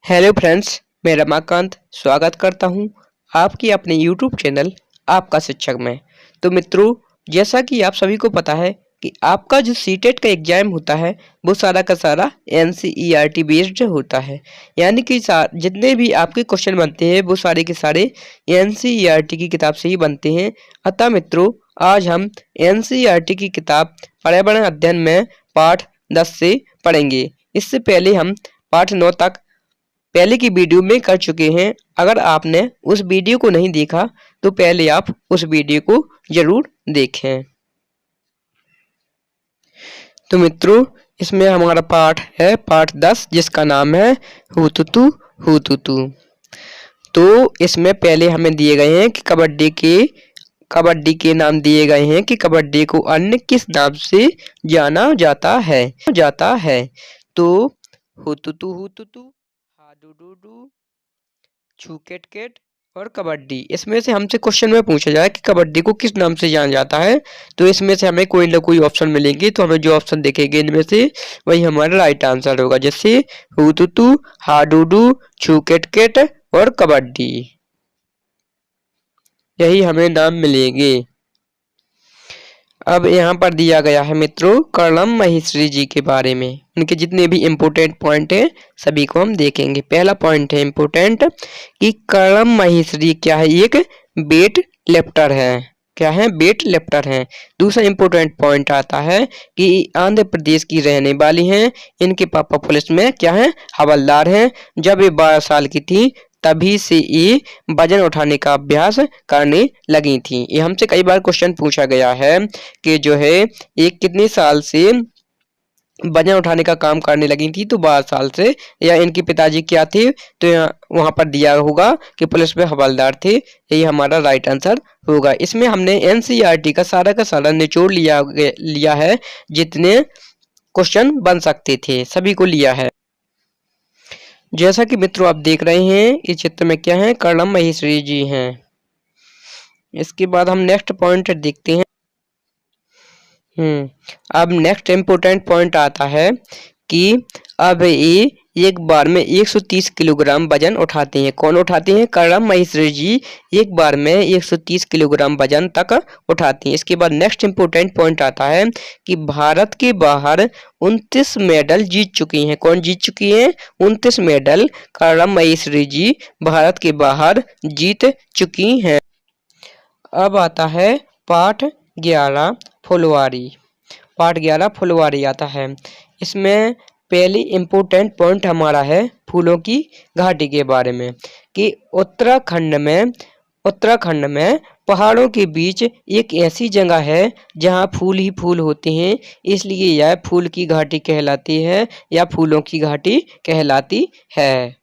Hello friends, मैं रमाकांत स्वागत करता हूं आपकी अपने यूट्यूब चैनल आपका शिक्षक में। तो मित्रों, जैसा कि आप सभी को पता है कि आपका जो सीटेट का एग्जाम होता है वो सारा का सारा एनसीईआरटी बेस्ड होता है। यानी कि जितने भी आपके क्वेश्चन बनते हैं वो सारे के सारे एनसीईआरटी की किताब से ही बनते हैं। अतः मित्रों, आज हम एनसीईआरटी की किताब पर्यावरण अध्ययन में पाठ 10 से पढ़ेंगे। इससे पहले हम पाठ 9 तक पहले की वीडियो में कर चुके हैं। अगर आपने उस वीडियो को नहीं देखा तो पहले आप उस वीडियो को जरूर देखें। तो मित्रों, इसमें हमारा पाठ है पाठ 10, जिसका नाम है हुतुतु हुतुतु। तो इसमें पहले हमें दिए गए हैं कि कबड्डी के नाम दिए गए हैं कि कबड्डी को अन्य किस नाम से जाना जाता है। तो हुतुतु हुतुतु, हाडुडुडु, छू केट केट और कबड्डी। इसमें से हमसे क्वेश्चन में पूछा जाए कि कबड्डी को किस नाम से जाना जाता है, तो इसमें से हमें कोई ना कोई ऑप्शन मिलेंगे। तो हमें जो ऑप्शन देखेंगे इनमें से वही हमारा राइट आंसर होगा। जैसे हुतुतु, हाडुडू, छू केट केट और कबड्डी, यही हमें नाम मिलेंगे। अब यहाँ पर दिया गया है मित्रों कर्णम महेश्वरी जी के बारे में। उनके जितने भी इम्पोर्टेंट पॉइंट हैं सभी को हम देखेंगे। पहला पॉइंट है इम्पोर्टेंट कि कर्णम महेश्वरी क्या है, एक वेट लिफ्टर है। क्या है? वेट लिफ्टर है। दूसरा इम्पोर्टेंट पॉइंट आता है कि आंध्र प्रदेश की रहने वाली हैं। इनके पापा पुलिस में क्या है, हवलदार हैं। जब ये 12 साल की थी तभी से ये वजन उठाने का अभ्यास करने लगी थी। ये हमसे कई बार क्वेश्चन पूछा गया है कि जो है ये कितने साल से वजन उठाने का काम करने लगी थी, तो 12 साल से। या इनके पिताजी क्या थे, तो वहां पर दिया होगा कि पुलिस में हवलदार थे। यही हमारा राइट आंसर होगा। इसमें हमने एनसीईआरटी का सारा निचोड़ लिया है। जितने क्वेश्चन बन सकते थे सभी को लिया है। जैसा कि मित्रों आप देख रहे हैं इस चित्र में क्या है, कर्णम महेश्वरी जी हैं। इसके बाद हम नेक्स्ट पॉइंट देखते हैं। अब नेक्स्ट इम्पोर्टेंट पॉइंट आता है कि अब ये एक बार में 130 किलोग्राम वजन उठाते हैं। कौन उठाते हैं? कर्णम महेश्वरी जी एक बार में 130 किलोग्राम वजन तक उठाती हैं। इसके बाद नेक्स्ट इम्पोर्टेंट पॉइंट आता है कि भारत के बाहर 29 मेडल जीत चुकी हैं। कौन जीत चुकी हैं? 29 मेडल कर्णम महेश्वरी जी भारत के बाहर जीत चुकी हैं। अब आता है पाठ 11 फुलवारी। पाठ 11 फुलवारी आता है। इसमें पहली इम्पोर्टेंट पॉइंट हमारा है फूलों की घाटी के बारे में कि उत्तराखंड में पहाड़ों के बीच एक ऐसी जगह है जहां फूल ही फूल होते हैं, इसलिए यह फूल की घाटी कहलाती है या फूलों की घाटी कहलाती है।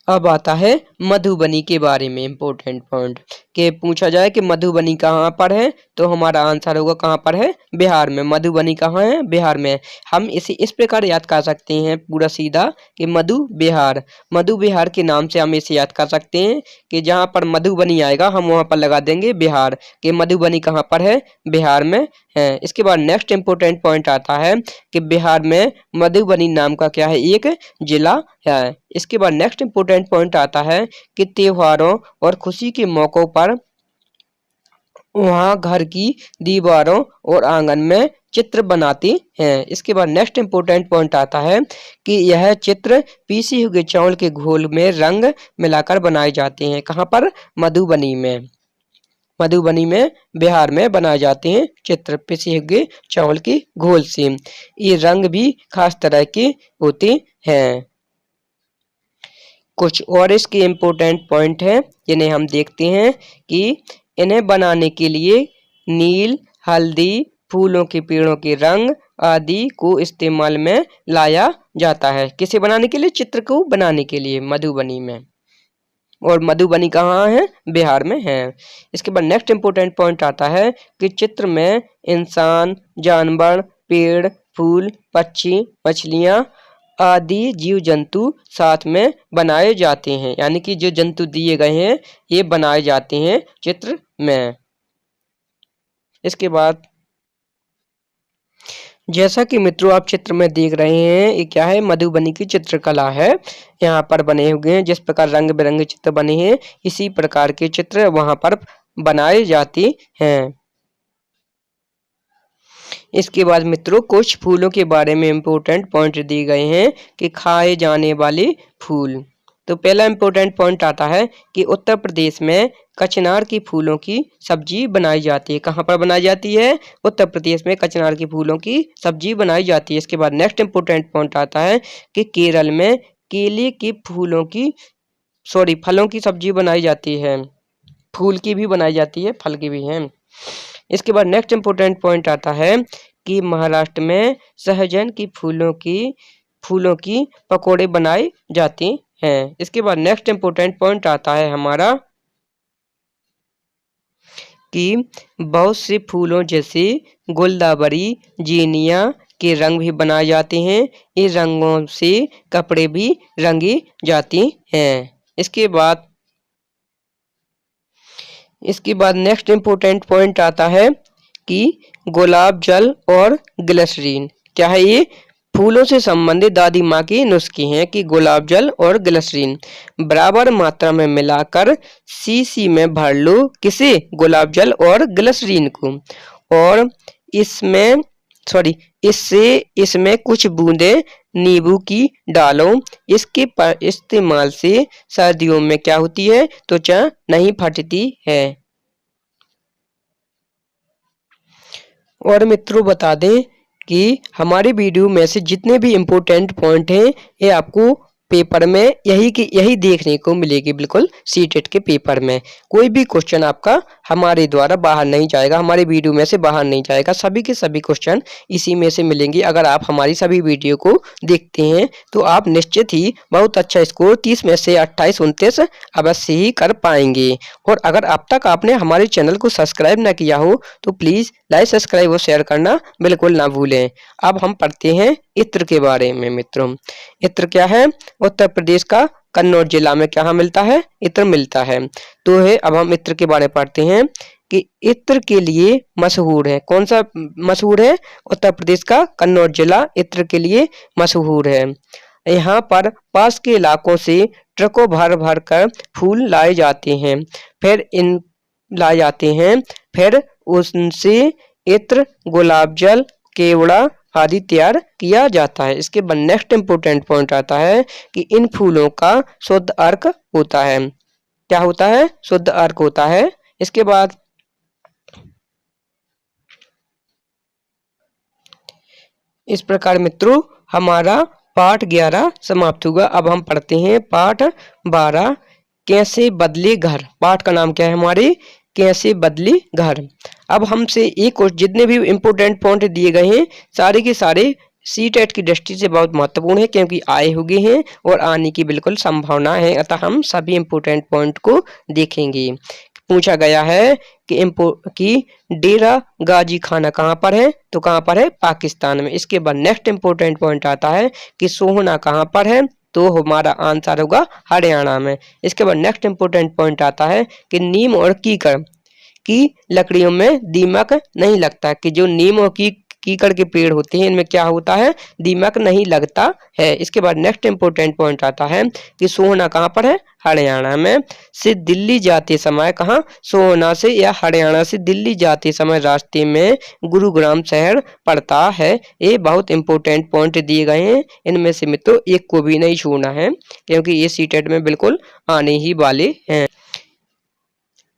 अब आता है मधुबनी के बारे में इम्पोर्टेंट पॉइंट कि पूछा जाए कि मधुबनी कहाँ पर है, तो हमारा आंसर होगा कहाँ पर है, बिहार में। मधुबनी कहाँ है? बिहार में। हम इसे इस प्रकार याद कर सकते हैं पूरा सीधा कि मधु बिहार के नाम से हम इसे याद कर सकते हैं कि जहाँ पर मधुबनी आएगा हम वहाँ पर लगा देंगे बिहार। कि मधुबनी कहाँ पर है? बिहार में है। इसके बाद नेक्स्ट इम्पोर्टेंट पॉइंट आता है कि बिहार में मधुबनी नाम का क्या है, एक जिला है। इसके बाद नेक्स्ट इम्पोर्टेंट पॉइंट आता है कि त्योहारों और खुशी के मौकों पर वहाँ घर की दीवारों और आंगन में चित्र बनाते हैं। इसके बाद नेक्स्ट इम्पोर्टेंट पॉइंट आता है कि यह चित्र पीसे हुए चावल के घोल में रंग मिलाकर बनाए जाते हैं। कहाँ पर? मधुबनी में। मधुबनी में बिहार में बनाए जाते हैं चित्र पिसे हुए चावल के घोल से। ये रंग भी खास तरह के होते हैं। कुछ और इसके इम्पोर्टेंट पॉइंट हैं जिन्हें हम देखते हैं कि इन्हें बनाने के लिए नील, हल्दी, फूलों के पेड़ों के रंग आदि को इस्तेमाल में लाया जाता है। किसे बनाने के लिए? चित्र को बनाने के लिए मधुबनी में। और मधुबनी कहाँ है? बिहार में है। इसके बाद नेक्स्ट इम्पोर्टेंट पॉइंट आता है कि चित्र में इंसान, जानवर, पेड़, फूल, पक्षी, मछलियाँ आदि जीव जंतु साथ में बनाए जाते हैं। यानी कि जो जंतु दिए गए हैं ये बनाए जाते हैं चित्र में। इसके बाद जैसा कि मित्रों आप चित्र में देख रहे हैं, ये क्या है, मधुबनी की चित्रकला है। यहाँ पर बने हुए हैं, जिस प्रकार रंग बिरंगे चित्र बने हैं इसी प्रकार के चित्र वहां पर बनाए जाते हैं। इसके बाद मित्रों कुछ फूलों के बारे में इम्पोर्टेंट पॉइंट दिए गए हैं कि खाए जाने वाले फूल। तो पहला इम्पोर्टेंट पॉइंट आता है कि उत्तर प्रदेश में कचनार की फूलों की सब्जी बनाई जाती है। कहाँ पर बनाई जाती है? उत्तर प्रदेश में कचनार की फूलों की सब्जी बनाई जाती है। इसके बाद नेक्स्ट इम्पोर्टेंट पॉइंट आता है कि केरल में केले के फलों की सब्जी बनाई जाती है। फूल की भी बनाई जाती है, फल की भी है। इसके बाद नेक्स्ट इम्पोर्टेंट पॉइंट आता है कि महाराष्ट्र में सहजन की फूलों की पकोड़े बनाए जाते हैं। इसके बाद नेक्स्ट इम्पोर्टेंट पॉइंट आता है हमारा कि बहुत से फूलों जैसे गुलदावरी, जीनिया के रंग भी बनाए जाते हैं। इन रंगों से कपड़े भी रंगे जाते हैं। इसके बाद नेक्स्ट इम्पोर्टेंट पॉइंट आता है कि गुलाब जल और ग्लिसरीन। क्या है ये? फूलों से संबंधित दादी माँ की नुस्खे हैं कि गुलाब जल और ग्लिसरीन बराबर मात्रा में मिलाकर शीशी में भर लो। किसे? गुलाब जल और ग्लिसरीन को। और इसमें कुछ बूंदे नींबू की डालो। इसके इस्तेमाल से सर्दियों में क्या होती है? त्वचा नहीं फटती है। और मित्रों बता दें कि हमारे वीडियो में से जितने भी इम्पोर्टेंट पॉइंट हैं ये आपको पेपर में यही देखने को मिलेगी। बिल्कुल सीटेट के पेपर में कोई भी क्वेश्चन आपका हमारे द्वारा बाहर नहीं जाएगा, हमारे वीडियो में से बाहर नहीं जाएगा। सभी के सभी क्वेश्चन इसी में से मिलेंगे। अगर आप हमारी सभी वीडियो को देखते हैं तो आप निश्चित ही बहुत अच्छा स्कोर 30 में से 28, 29 अवश्य ही कर पाएंगे। और अगर अब तक आपने हमारे चैनल को सब्सक्राइब न किया हो तो प्लीज़ लाइक, सब्सक्राइब और शेयर करना बिल्कुल ना भूलें। अब हम पढ़ते हैं इत्र के बारे में। मित्रों इत्र क्या है? उत्तर प्रदेश का कन्नौज जिला में क्या मिलता है? इत्र मिलता है। अब हम इत्र के बारे में पढ़ते हैं कि इत्र के लिए मशहूर है। कौन सा मशहूर है? उत्तर प्रदेश का कन्नौज जिला इत्र के लिए मशहूर है। यहाँ पर पास के इलाकों से ट्रकों भर भर कर फूल लाए जाते हैं। फिर उनसे इत्र, गुलाब जल, केवड़ा आदि तैयार किया जाता है। इसके बाद नेक्स्ट इम्पोर्टेंट पॉइंट आता है कि इन फूलों का शुद्ध अर्क होता है। क्या होता है? शुद्ध अर्क होता है। इसके बाद इस प्रकार मित्रों हमारा पाठ 11 समाप्त हुआ। अब हम पढ़ते हैं पाठ 12, कैसे बदले घर। पाठ का नाम क्या है हमारे? कैसे बदले घर। अब हमसे एक और जितने भी इम्पोर्टेंट पॉइंट दिए गए हैं सारे के सारे सीटेट की दृष्टि से बहुत महत्वपूर्ण है, क्योंकि आए हुए हैं और आने की बिल्कुल संभावना है। अतः हम सभी इम्पोर्टेंट पॉइंट को देखेंगे। पूछा गया है कि डेरा गाजी खाना कहाँ पर है? तो कहाँ पर है? पाकिस्तान में। इसके बाद नेक्स्ट इम्पोर्टेंट पॉइंट आता है कि सोहना कहाँ पर है? तो हमारा आंसर होगा हरियाणा में। इसके बाद नेक्स्ट इम्पोर्टेंट पॉइंट आता है कि नीम और कीकर की लकड़ियों में दीमक नहीं लगता। कि जो नीम और कीकर के पेड़ होते हैं इनमें क्या होता है? दीमक नहीं लगता है। इसके बाद नेक्स्ट इम्पोर्टेंट पॉइंट आता है कि सोहना कहाँ पर है? हरियाणा में। से दिल्ली जाते समय कहाँ? सोहना से या हरियाणा से दिल्ली जाते समय रास्ते में गुरुग्राम शहर पड़ता है। ये बहुत इम्पोर्टेंट पॉइंट दिए गए हैं। इनमें से मित्रों एक को भी नहीं छोड़ना है, क्योंकि ये सीटेट में बिल्कुल आने ही वाले हैं।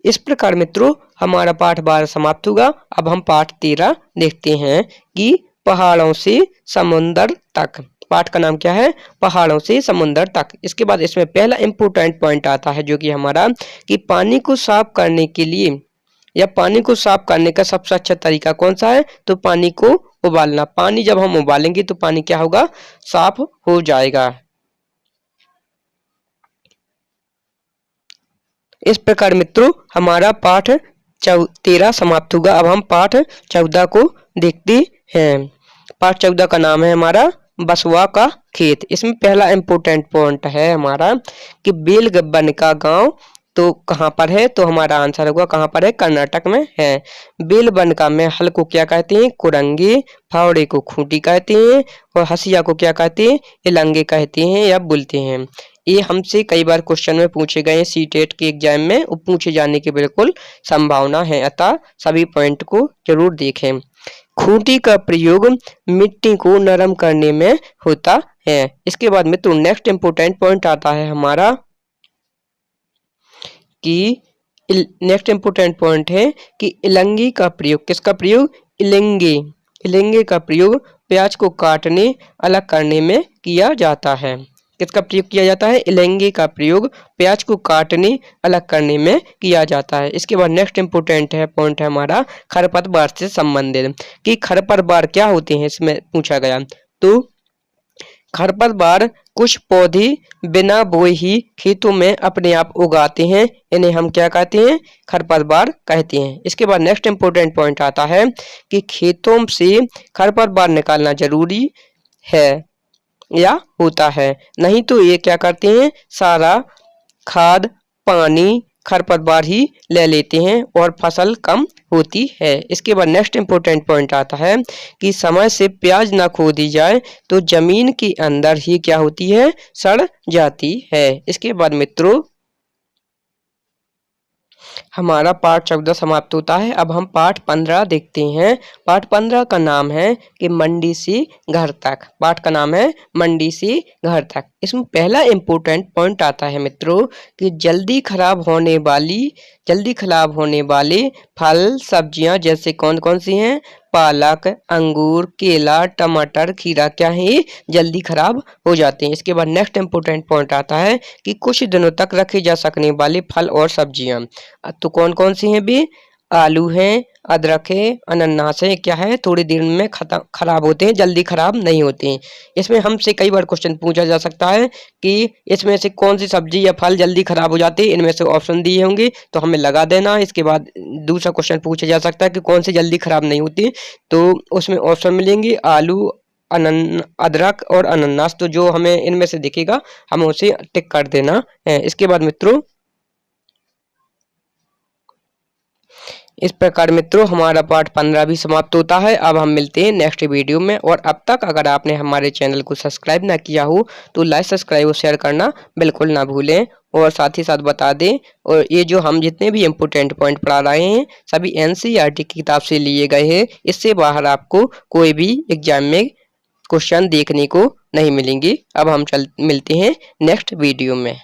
इस प्रकार मित्रों हमारा पाठ 12 समाप्त हुआ। अब हम पाठ 13 देखते हैं कि पहाड़ों से समुंदर तक। पाठ का नाम क्या है? पहाड़ों से समुंदर तक। इसके बाद इसमें पहला इम्पोर्टेंट पॉइंट आता है जो कि हमारा कि पानी को साफ करने के लिए या पानी को साफ करने का सबसे अच्छा तरीका कौन सा है? तो पानी को उबालना। पानी जब हम उबालेंगे तो पानी क्या होगा? साफ हो जाएगा। इस प्रकार मित्रों हमारा पाठ 13 समाप्त हुआ। अब हम पाठ 14 को देखते हैं। पाठ 14 का नाम है हमारा बसवा का खेत। इसमें पहला इम्पोर्टेंट पॉइंट है हमारा कि बेलगब्बन का गांव तो कहाँ पर है, तो हमारा आंसर होगा कहाँ पर है, कर्नाटक में है। बेलबनका में हल को क्या कहते हैं, कुरंगे, फावड़े को खूंटी कहते हैं और हसिया को क्या कहते हैं, इलंगे कहते हैं या बोलते हैं। ये हमसे कई बार क्वेश्चन में पूछे गए हैं, सीटेट के एग्जाम में पूछे जाने की बिल्कुल संभावना है, अतः सभी पॉइंट को जरूर देखें। खूंटी का प्रयोग मिट्टी को नरम करने में होता है। इसके बाद मित्रों नेक्स्ट इंपोर्टेंट पॉइंट आता है हमारा कि नेक्स्ट इंपोर्टेंट पॉइंट है कि इलंगी का प्रयोग, किसका प्रयोग, इलंगे, इलंगे का प्रयोग प्याज को काटने अलग करने में किया जाता है। किसका प्रयोग किया जाता है, इलंगे का प्रयोग प्याज को काटने अलग करने में किया जाता है। इसके बाद नेक्स्ट इंपोर्टेंट है पॉइंट है हमारा खरपतवार से संबंधित कि खरपतवार क्या होते हैं, इसमें पूछा गया। तो खरपतवार कुछ पौधे बिना बोए ही खेतों में अपने आप उगाते हैं, इन्हें हम क्या कहते हैं, खरपतवार कहते हैं। इसके बाद नेक्स्ट इंपोर्टेंट पॉइंट आता है कि खेतों से खरपतवार निकालना जरूरी है या होता है, नहीं तो ये क्या करते हैं, सारा खाद पानी खरपतवार ही ले लेते हैं और फसल कम होती है। इसके बाद नेक्स्ट इंपोर्टेंट पॉइंट आता है कि समय से प्याज ना खो दी जाए तो जमीन के अंदर ही क्या होती है, सड़ जाती है। इसके बाद मित्रों हमारा पाठ 14 समाप्त होता है। अब हम पाठ 15 देखते हैं। पाठ 15 का नाम है कि मंडी से घर तक। पाठ का नाम है मंडी से घर तक। इसमें पहला इंपॉर्टेंट पॉइंट आता है मित्रों कि जल्दी खराब होने वाले फल सब्जियां जैसे कौन कौन सी हैं, पालक, अंगूर, केला, टमाटर, खीरा क्या है, जल्दी खराब हो जाते हैं। इसके बाद नेक्स्ट इंपॉर्टेंट पॉइंट आता है कि कुछ दिनों तक रखे जा सकने वाले फल और सब्जियां, तो कौन कौन सी हैं भी, आलू हैं, अदरक है, अनानास है, क्या है, थोड़ी देर में खराब होते हैं, जल्दी खराब नहीं होते हैं। इसमें हमसे कई बार क्वेश्चन पूछा जा सकता है कि इसमें से कौन सी सब्जी या फल जल्दी खराब हो जाते हैं, इनमें से ऑप्शन दिए होंगे तो हमें लगा देना। इसके बाद दूसरा क्वेश्चन पूछा जा सकता है कि कौन सी जल्दी खराब नहीं होती, तो उसमें ऑप्शन मिलेंगे आलू, अदरक और अनानास। तो जो हमें इनमें से दिखेगा हमें उसे टिक कर देना है। इसके बाद मित्रों इस प्रकार मित्रों हमारा पाठ 15 भी समाप्त होता है। अब हम मिलते हैं नेक्स्ट वीडियो में, और अब तक अगर आपने हमारे चैनल को सब्सक्राइब ना किया हो तो लाइक, सब्सक्राइब और शेयर करना बिल्कुल ना भूलें, और साथ ही साथ बता दें। और ये जो हम जितने भी इम्पोर्टेंट पॉइंट पढ़ा रहे हैं सभी NCERT की किताब से लिए गए हैं। इससे बाहर आपको कोई भी एग्जाम में क्वेश्चन देखने को नहीं मिलेंगे। अब हम मिलते हैं नेक्स्ट वीडियो में।